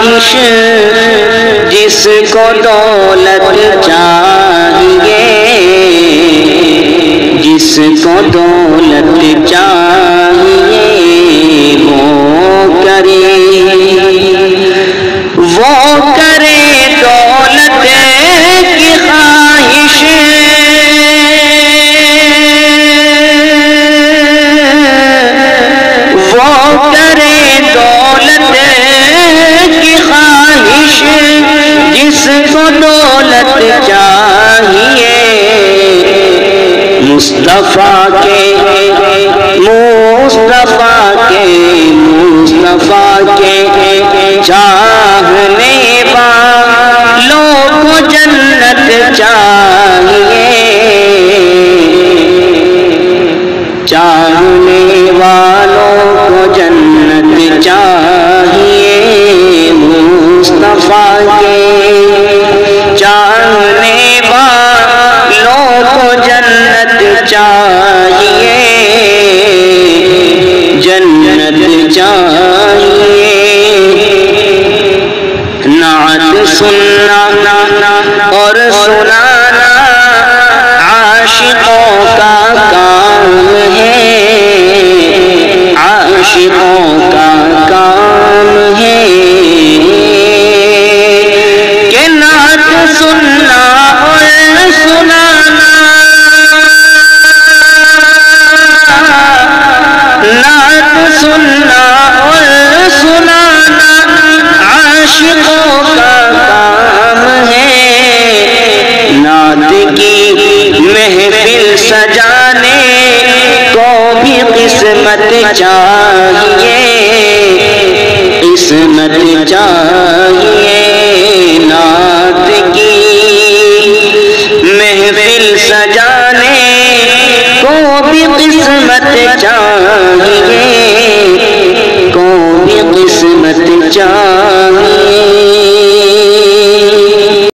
خواہش جس کو دولت چاہیے، جس کو دولت چاہیے وہ کرے دولت کی خواہش، وہ کرے دولت کی خواہش جس کو دولت چاہیے، مصطفیٰ کے چاہنے والوں کو جنت چاہیے، چاہنے والوں کو جنت چاہیے، مصطفیٰ کے چاہنے والوں کو جنت چاہیے، جنت چاہیے۔ نعت سننا اور سنانا عاشقوں کا کام ہے، عاشقوں کا کام ہے کہ نعت سننا اور سنانا، نعت سننا اور سنانا عاشقوں کا کام ہے، نعت کی محفل سجانے کو بھی قسمت چاہیے، قسمت چاہیے، نعت کی محفل سجانے کو بھی قسمت چاہیے، کو بھی قسمت چاہیے۔